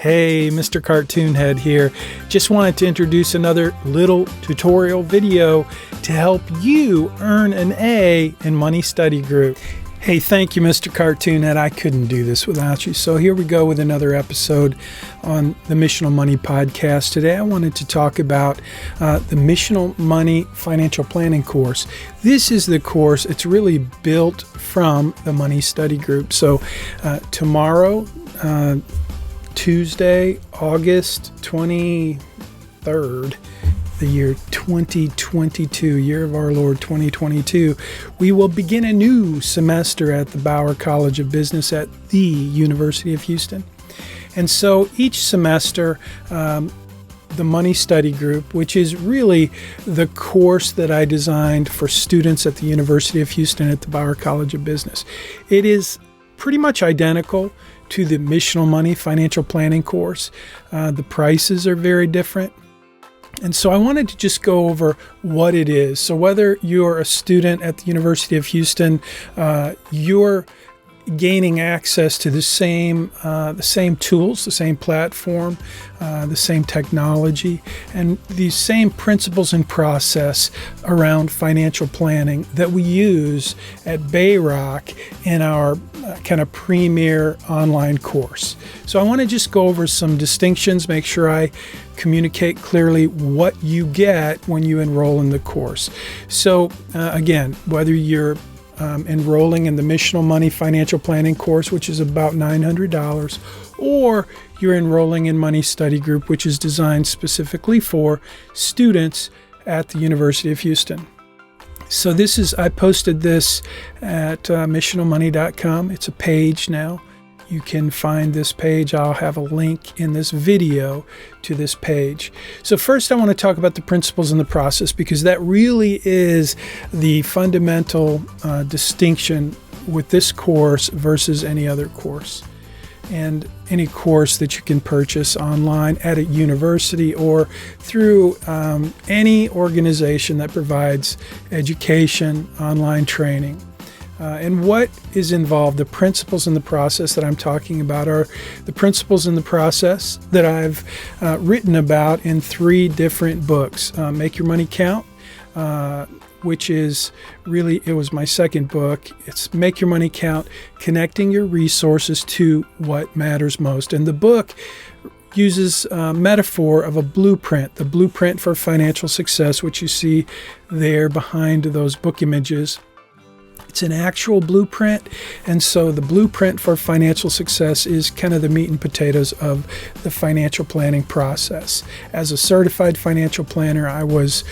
Hey, Mr. Cartoon Head here. Just wanted to introduce another little tutorial video to help you earn an A in Money Study Group. Hey, thank you, Mr. Cartoon Head. I couldn't do this without you. So here we go with another episode on the Missional Money podcast. Today I wanted to talk about the Missional Money Financial Planning course. This is the course. It's really built from the Money Study Group. So tomorrow, Tuesday, August 23rd, the year 2022, year of our Lord 2022, we will begin a new semester at the Bauer College of Business at the University of Houston. And so each semester, the Money Study Group, which is really the course that I designed for students at the University of Houston at the Bauer College of Business, it is pretty much identical to the Missional Money Financial Planning course. The prices are very different. And so I wanted to just go over what it is. So whether you're a student at the University of Houston, you're gaining access to the same tools, the same platform, the same technology, and the same principles and process around financial planning that we use at Bayrock in our kind of premier online course. So I want to just go over some distinctions, make sure I communicate clearly what you get when you enroll in the course. So again, whether you're enrolling in the Missional Money Financial Planning course, which is about $900, or you're enrolling in Money Study Group, which is designed specifically for students at the University of Houston. So I posted this at missionalmoney.com. It's a page now. You can find this page. I'll have a link in this video to this page. So first I want to talk about the principles and the process, because that really is the fundamental distinction with this course versus any other course. And any course that you can purchase online at a university or through any organization that provides education, online training. And what is involved, the principles and the process that I'm talking about are the principles and the process that I've written about in 3 different books. Make Your Money Count, which is really, it was my second book. It's Make Your Money Count, Connecting Your Resources to What Matters Most. And the book uses a metaphor of a blueprint, the blueprint for financial success, which you see there behind those book images. It's an actual blueprint, and so the blueprint for financial success is kind of the meat and potatoes of the financial planning process. As a certified financial planner, I was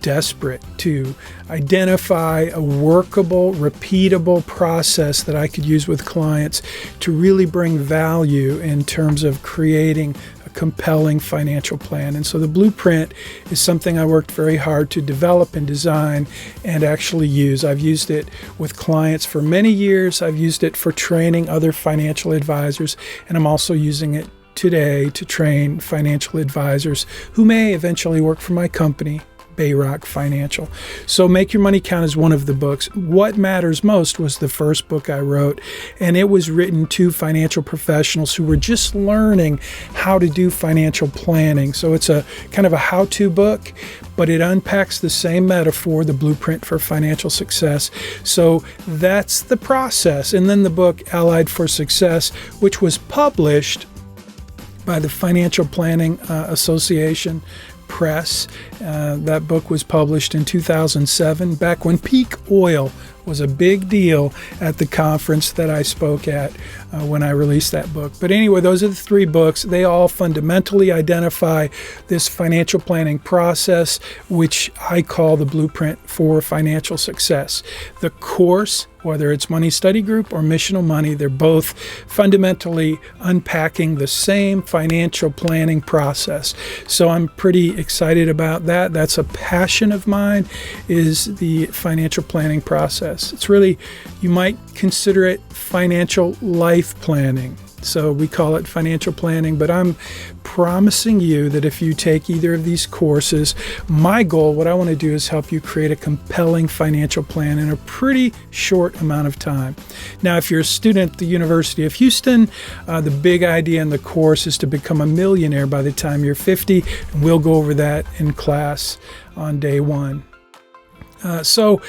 desperate to identify a workable, repeatable process that I could use with clients to really bring value in terms of creating a compelling financial plan. And so the blueprint is something I worked very hard to develop and design and actually use. I've used it with clients for many years. I've used it for training other financial advisors, and I'm also using it today to train financial advisors who may eventually work for my company, Bayrock Financial. So Make Your Money Count is one of the books. What Matters Most was the first book I wrote, and it was written to financial professionals who were just learning how to do financial planning. So it's a kind of a how-to book, but it unpacks the same metaphor, the blueprint for financial success. So that's the process. And then the book Allied for Success, which was published by the Financial Planning Association Press. That book was published in 2007, back when peak oil was a big deal at the conference that I spoke at when I released that book. But anyway, those are the 3 books. They all fundamentally identify this financial planning process, which I call the blueprint for financial success. The course, whether it's Money Study Group or Missional Money, they're both fundamentally unpacking the same financial planning process. So I'm pretty excited about that. That's a passion of mine, is the financial planning process. It's really, you might consider it financial life planning. So we call it financial planning, but I'm promising you that if you take either of these courses, my goal, what I want to do is help you create a compelling financial plan in a pretty short amount of time. Now, if you're a student at the University of Houston, the big idea in the course is to become a millionaire by the time you're 50, and we'll go over that in class on day one. So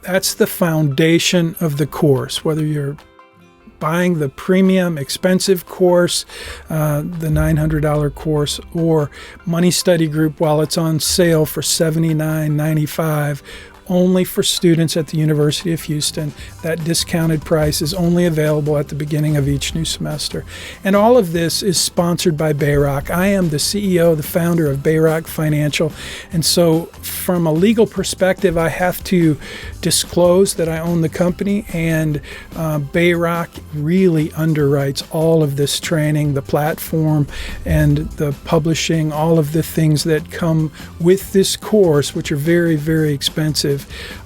that's the foundation of the course, whether you're buying the premium expensive course, the $900 course, or Money Study Group while it's on sale for $79.95, only for students at the University of Houston. That discounted price is only available at the beginning of each new semester. And all of this is sponsored by Bayrock. I am the CEO, the founder of Bayrock Financial. And so from a legal perspective, I have to disclose that I own the company, and Bayrock really underwrites all of this training, the platform and the publishing, all of the things that come with this course, which are very, very expensive,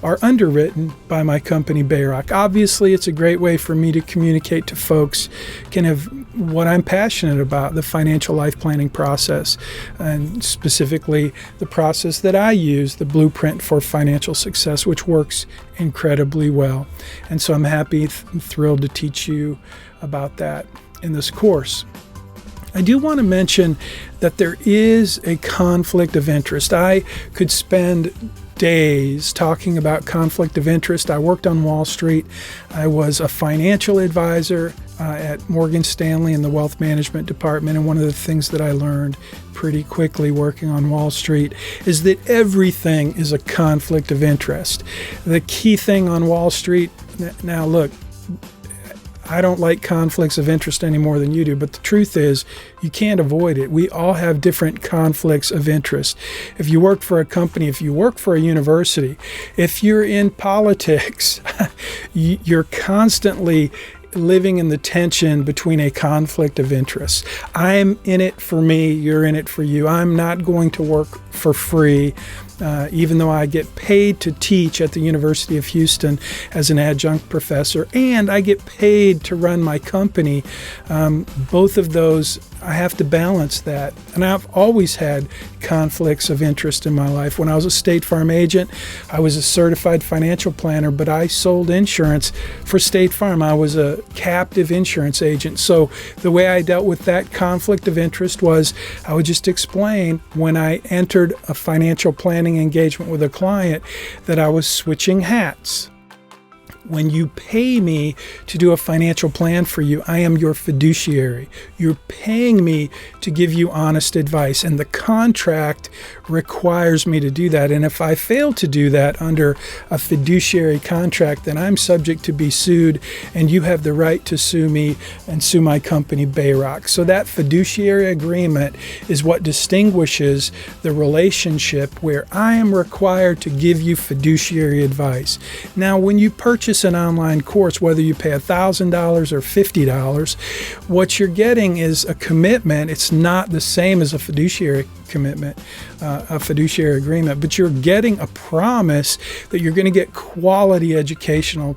are underwritten by my company Bayrock. Obviously, it's a great way for me to communicate to folks kind of what I'm passionate about, the financial life planning process, and specifically the process that I use, the blueprint for financial success, which works incredibly well. And so I'm happy and thrilled to teach you about that in this course. I do want to mention that there is a conflict of interest. I could spend days talking about conflict of interest. I worked on Wall Street. I was a financial advisor at Morgan Stanley in the wealth management department. And one of the things that I learned pretty quickly working on Wall Street is that everything is a conflict of interest. The key thing on Wall Street, now look, I don't like conflicts of interest any more than you do, but the truth is you can't avoid it. We all have different conflicts of interest. If you work for a company, if you work for a university, if you're in politics, you're constantly living in the tension between a conflict of interest. I'm in it for me, you're in it for you. I'm not going to work for free. Even though I get paid to teach at the University of Houston as an adjunct professor, and I get paid to run my company, both of those, I have to balance that. And I've always had conflicts of interest in my life. When I was a State Farm agent, I was a certified financial planner, but I sold insurance for State Farm. I was a captive insurance agent. So the way I dealt with that conflict of interest was I would just explain when I entered a financial planning engagement with a client that I was switching hats. When you pay me to do a financial plan for you, I am your fiduciary. You're paying me to give you honest advice, and the contract requires me to do that. And if I fail to do that under a fiduciary contract, then I'm subject to be sued, and you have the right to sue me and sue my company, Bayrock. So that fiduciary agreement is what distinguishes the relationship where I am required to give you fiduciary advice. Now, when you purchase an online course, whether you pay $1,000 or $50, what you're getting is a commitment. It's not the same as a fiduciary commitment, a fiduciary agreement, but you're getting a promise that you're going to get quality educational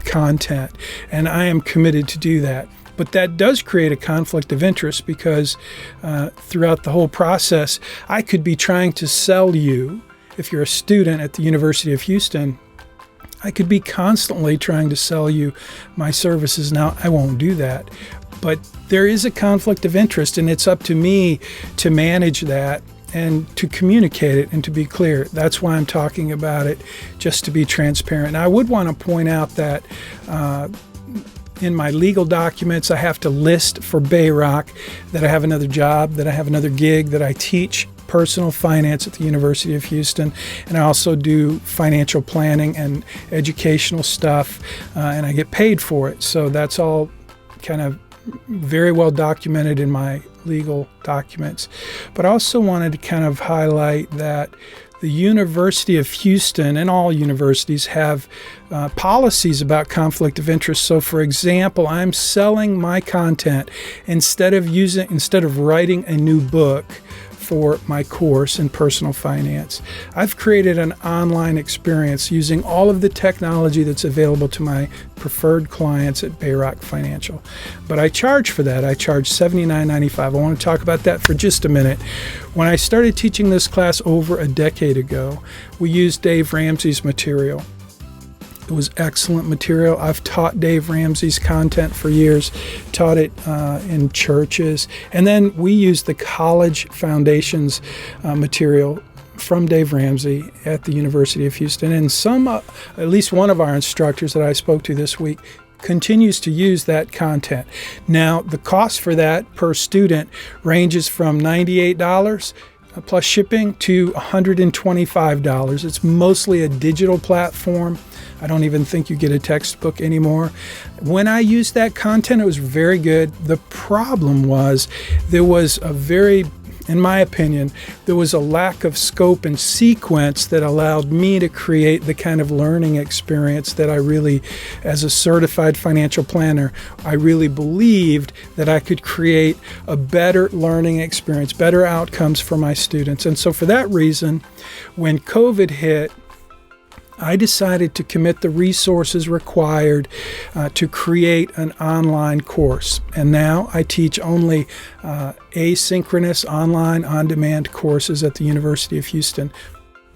content, and I am committed to do that. But that does create a conflict of interest because throughout the whole process, I could be trying to sell you, if you're a student at the University of Houston, I could be constantly trying to sell you my services. Now, I won't do that, but there is a conflict of interest, and it's up to me to manage that and to communicate it and to be clear. That's why I'm talking about it, just to be transparent. And I would want to point out that in my legal documents, I have to list for Bayrock that I have another job, that I have another gig, that I teach personal finance at the University of Houston, and I also do financial planning and educational stuff, and I get paid for it. So that's all kind of very well documented in my legal documents. But I also wanted to kind of highlight that the University of Houston and all universities have policies about conflict of interest. So, for example, I'm selling my content instead of writing a new book for my course in personal finance. I've created an online experience using all of the technology that's available to my preferred clients at Bayrock Financial. But I charge for that. I charge $79.95. I want to talk about that for just a minute. When I started teaching this class over a decade ago, we used Dave Ramsey's material. It was excellent material. I've taught Dave Ramsey's content for years, taught it in churches. And then we used the college foundations material from Dave Ramsey at the University of Houston. And at least one of our instructors that I spoke to this week continues to use that content. Now, the cost for that per student ranges from $98 plus shipping to $125. It's mostly a digital platform. I don't even think you get a textbook anymore. When I used that content, it was very good. The problem was in my opinion, there was a lack of scope and sequence that allowed me to create the kind of learning experience that I really, as a certified financial planner, I really believed that I could create a better learning experience, better outcomes for my students. And so for that reason, when COVID hit, I decided to commit the resources required to create an online course. And now I teach only asynchronous online on-demand courses at the University of Houston.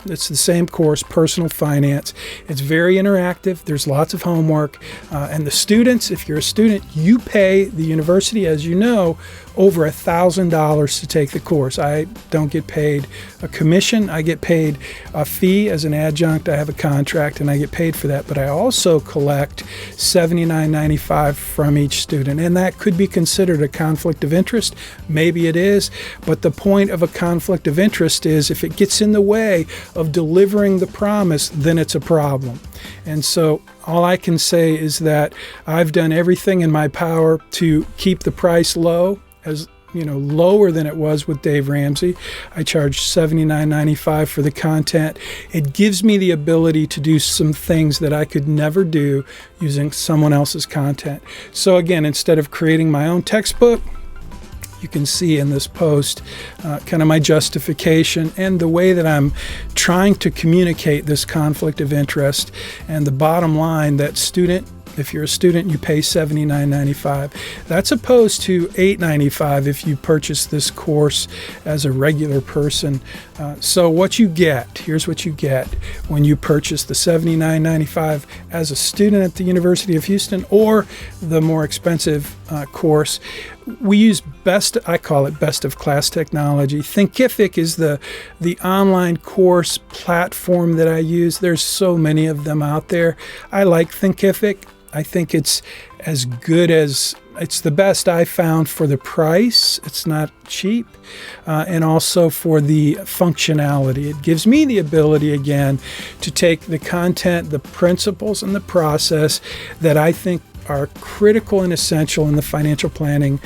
It's the same course, personal finance. It's very interactive. There's lots of homework. And the students, if you're a student, you pay the university, as you know, over $1,000 to take the course. I don't get paid a commission. I get paid a fee as an adjunct. I have a contract and I get paid for that. But I also collect $79.95 from each student. And that could be considered a conflict of interest. Maybe it is. But the point of a conflict of interest is if it gets in the way of delivering the promise, then it's a problem. And so all I can say is that I've done everything in my power to keep the price low, as lower than it was with Dave Ramsey. I charge $79.95 for the content. It gives me the ability to do some things that I could never do using someone else's content. So again, instead of creating my own textbook, you can see in this post kind of my justification and the way that I'm trying to communicate this conflict of interest. And the bottom line, that student, if you're a student, you pay $79.95. That's opposed to $8.95 if you purchase this course as a regular person. So what you get, here's what you get when you purchase the $79.95 as a student at the University of Houston, or the more expensive course. We use I call it best of class technology. Thinkific is the online course platform that I use. There's so many of them out there. I like Thinkific. I think it's the best I found for the price. It's not cheap. And also for the functionality. It gives me the ability, again, to take the content, the principles, and the process that I think are critical and essential in the financial planning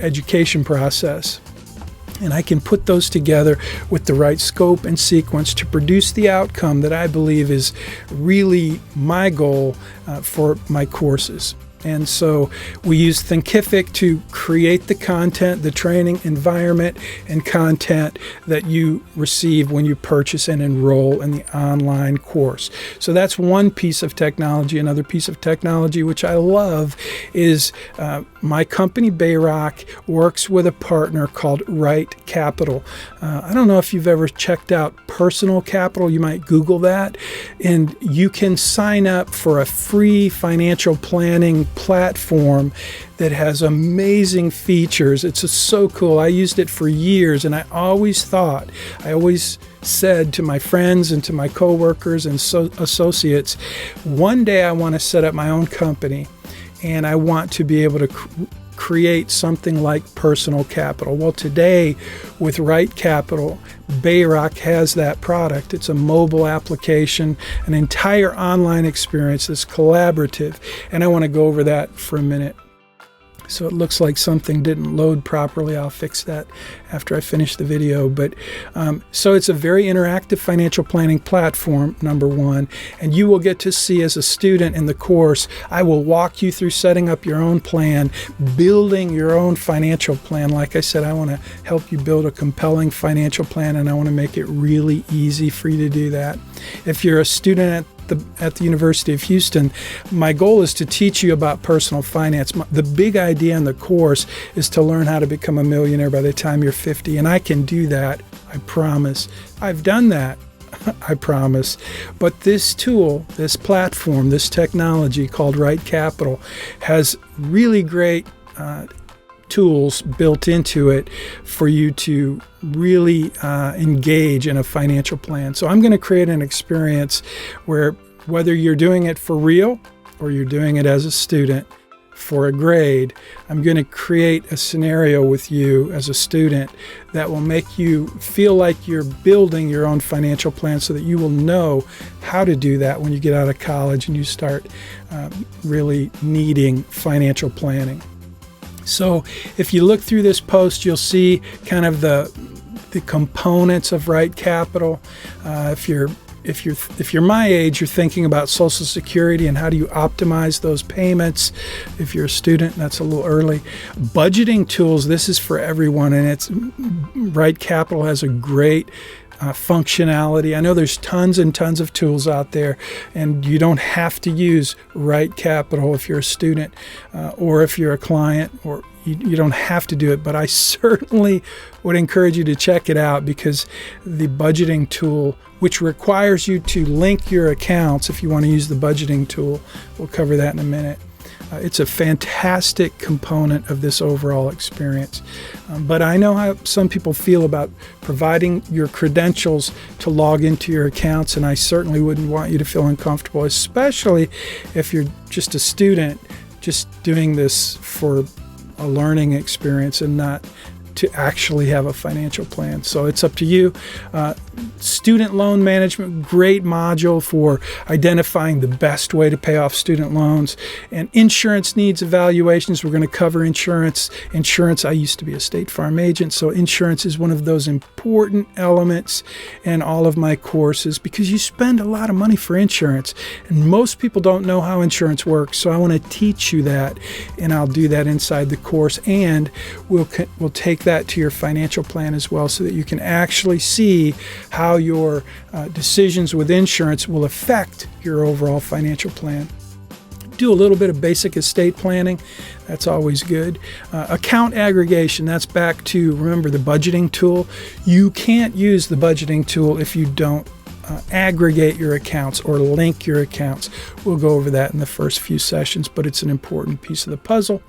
education process. And I can put those together with the right scope and sequence to produce the outcome that I believe is really my goal for my courses. And so we use Thinkific to create the content, the training environment and content that you receive when you purchase and enroll in the online course. So that's one piece of technology. Another piece of technology which I love is my company Bayrock works with a partner called Right Capital. I don't know if you've ever checked out Personal Capital. You might Google that, and you can sign up for a free financial planning platform that has amazing features. It's just so cool. I used it for years, and I always said to my friends and to my coworkers and associates, one day I want to set up my own company, and I want to be able to create something like Personal Capital. Well, today with Right Capital, Bayrock has that product. It's a mobile application, an entire online experience that's collaborative, and I want to go over that for a minute. So it looks like something didn't load properly. I'll fix that after I finish the video. But so it's a very interactive financial planning platform, number one. And you will get to see, as a student in the course, I will walk you through setting up your own plan, building your own financial plan. Like I said, I want to help you build a compelling financial plan, and I want to make it really easy for you to do that. If you're a student at the University of Houston, my goal is to teach you about personal finance. The big idea in the course is to learn how to become a millionaire by the time you're 50, and I can do that, I promise. I've done that, I promise. But this tool, this platform, this technology called Right Capital has really great tools built into it for you to really engage in a financial plan. So I'm going to create an experience where, whether you're doing it for real or you're doing it as a student for a grade, I'm going to create a scenario with you as a student that will make you feel like you're building your own financial plan, so that you will know how to do that when you get out of college and you start really needing financial planning. So if you look through this post, you'll see kind of the components of Right Capital. If you're my age, you're thinking about Social Security and how do you optimize those payments. If you're a student, that's a little early. Budgeting tools, this is for everyone, and Right Capital has a great functionality. I know there's tons and tons of tools out there, and you don't have to use Right Capital if you're a student or if you're a client, or you don't have to do it, but I certainly would encourage you to check it out, because the budgeting tool, which requires you to link your accounts if you want to use the budgeting tool, we'll cover that in a minute. It's a fantastic component of this overall experience. But I know how some people feel about providing your credentials to log into your accounts, and I certainly wouldn't want you to feel uncomfortable, especially if you're just a student, just doing this for a learning experience and not to actually have a financial plan. So it's up to you. Student loan management, great module for identifying the best way to pay off student loans. And insurance needs evaluations. We're going to cover insurance. I used to be a State Farm agent, so insurance is one of those important elements in all of my courses, because you spend a lot of money for insurance, and most people don't know how insurance works. So I want to teach you that, and I'll do that inside the course, and we'll take that to your financial plan as well, so that you can actually see how your decisions with insurance will affect your overall financial plan. Do a little bit of basic estate planning. That's always good. Account aggregation, that's back to, remember, the budgeting tool. You can't use the budgeting tool if you don't aggregate your accounts or link your accounts. We'll go over that in the first few sessions, but it's an important piece of the puzzle.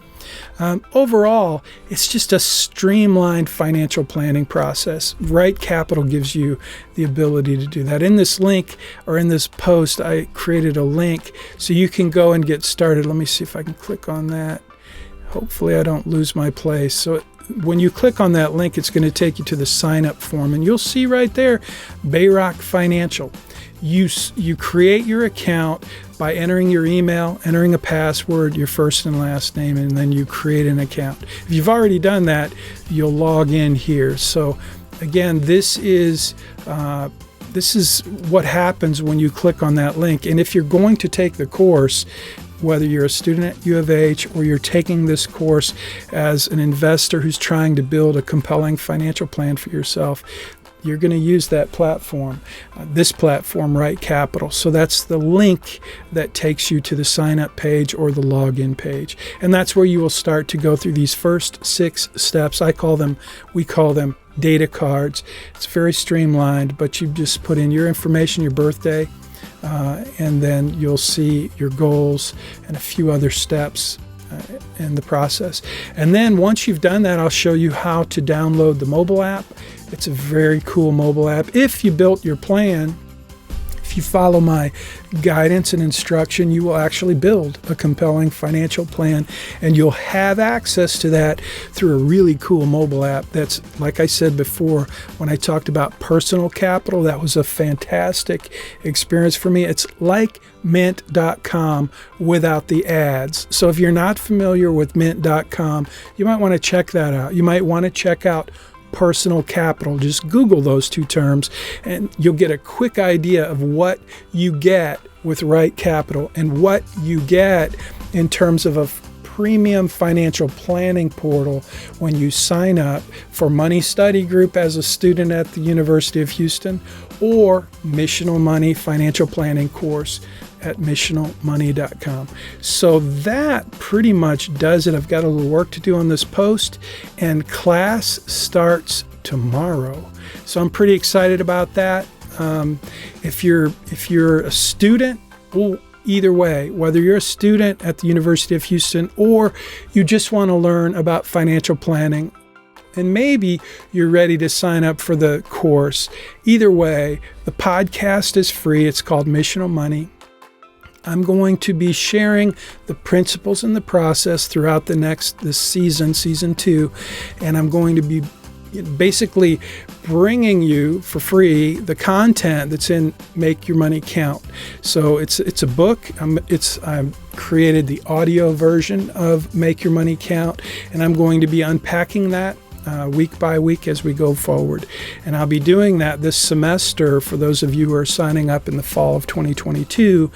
Overall, it's just a streamlined financial planning process. Right Capital gives you the ability to do that. In this link, or in this post, I created a link so you can go and get started. Let me see if I can click on that. Hopefully I don't lose my place. So when you click on that link, it's going to take you to the sign-up form, and you'll see right there, Bayrock Financial. You create your account by entering your email, entering a password, your first and last name, and then you create an account. If you've already done that, you'll log in here. So again, this is what happens when you click on that link. And if you're going to take the course, whether you're a student at U of H or you're taking this course as an investor who's trying to build a compelling financial plan for yourself, you're going to use that platform, this platform, Right Capital. So that's the link that takes you to the sign-up page or the login page. And that's where you will start to go through these first 6 steps. We call them data cards. It's very streamlined, but you just put in your information, your birthday, and then you'll see your goals and a few other steps in the process. And then once you've done that, I'll show you how to download the mobile app. It's a very cool mobile app. If you built your plan If you follow my guidance and instruction, you will actually build a compelling financial plan, and you'll have access to that through a really cool mobile app. That's, like I said before, when I talked about personal capital, that was a fantastic experience for me. It's like mint.com without the ads. So if you're not familiar with mint.com, you might want to check that out. You might want to check out personal capital. Just Google those two terms and you'll get a quick idea of what you get with Right Capital and what you get in terms of a premium financial planning portal when you sign up for Money Study Group as a student at the University of Houston or Missional Money Financial Planning course at missionalmoney.com. So that pretty much does it. I've got a little work to do on this post, and class starts tomorrow. So I'm pretty excited about that. If you're a student, well, either way, whether you're a student at the University of Houston or you just want to learn about financial planning, and maybe you're ready to sign up for the course, either way, the podcast is free. It's called Missional Money. I'm going to be sharing the principles and the process throughout this season, season 2, and I'm going to be basically bringing you for free the content that's in Make Your Money Count. So it's a book. I've created the audio version of Make Your Money Count, and I'm going to be unpacking that week by week as we go forward. And I'll be doing that this semester. For those of you who are signing up in the fall of 2022,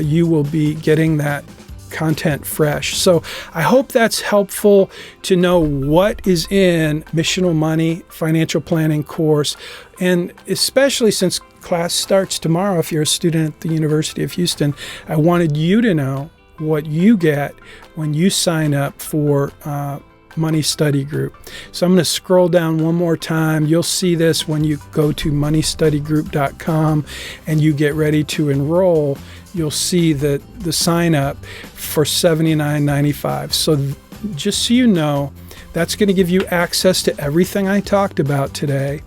you will be getting that content fresh. So I hope that's helpful to know what is in Missional Money Financial Planning course. And especially since class starts tomorrow, if you're a student at the University of Houston, I wanted you to know what you get when you sign up for Money Study Group. So I'm going to scroll down one more time. You'll see this when you go to moneystudygroup.com and you get ready to enroll. You'll see the sign up for $79.95. So just so you know, that's going to give you access to everything I talked about today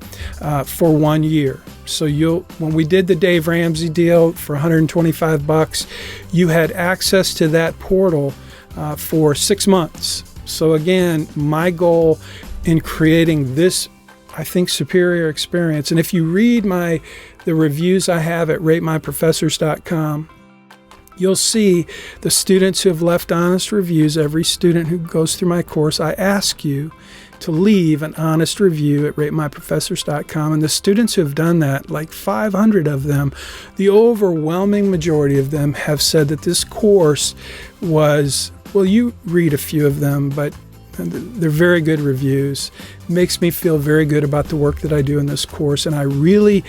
for 1 year. So when we did the Dave Ramsey deal for $125, you had access to that portal for 6 months. So again, my goal in creating this, I think, superior experience, and if you read the reviews I have at ratemyprofessors.com, you'll see the students who have left honest reviews. Every student who goes through my course, I ask you to leave an honest review at ratemyprofessors.com. And the students who have done that, like 500 of them, the overwhelming majority of them have said that this course was, well, you read a few of them, but they're very good reviews. It makes me feel very good about the work that I do in this course. And I really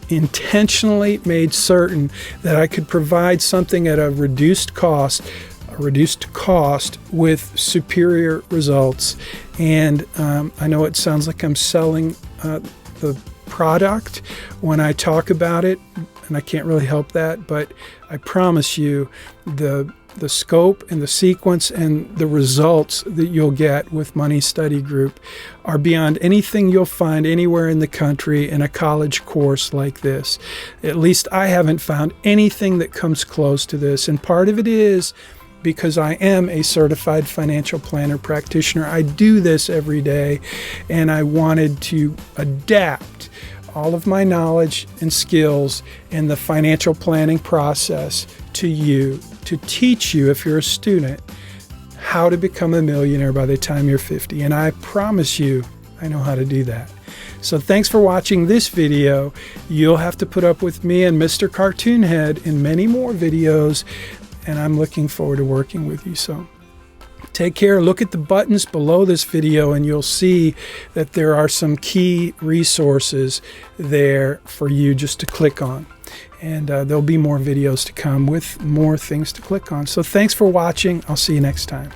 intentionally made certain that I could provide something at a reduced cost with superior results. And I know it sounds like I'm selling the product when I talk about it, and I can't really help that, but I promise you the scope and the sequence and the results that you'll get with Money Study Group are beyond anything you'll find anywhere in the country in a college course like this. At least I haven't found anything that comes close to this. And part of it is because I am a certified financial planner practitioner. I do this every day, and I wanted to adapt all of my knowledge and skills in the financial planning process to you, to teach you, if you're a student, how to become a millionaire by the time you're 50. And I promise you, I know how to do that. So thanks for watching this video. You'll have to put up with me and Mr. Cartoon Head in many more videos, and I'm looking forward to working with you. So take care. Look at the buttons below this video and you'll see that there are some key resources there for you just to click on. And there'll be more videos to come with more things to click on. So thanks for watching. I'll see you next time.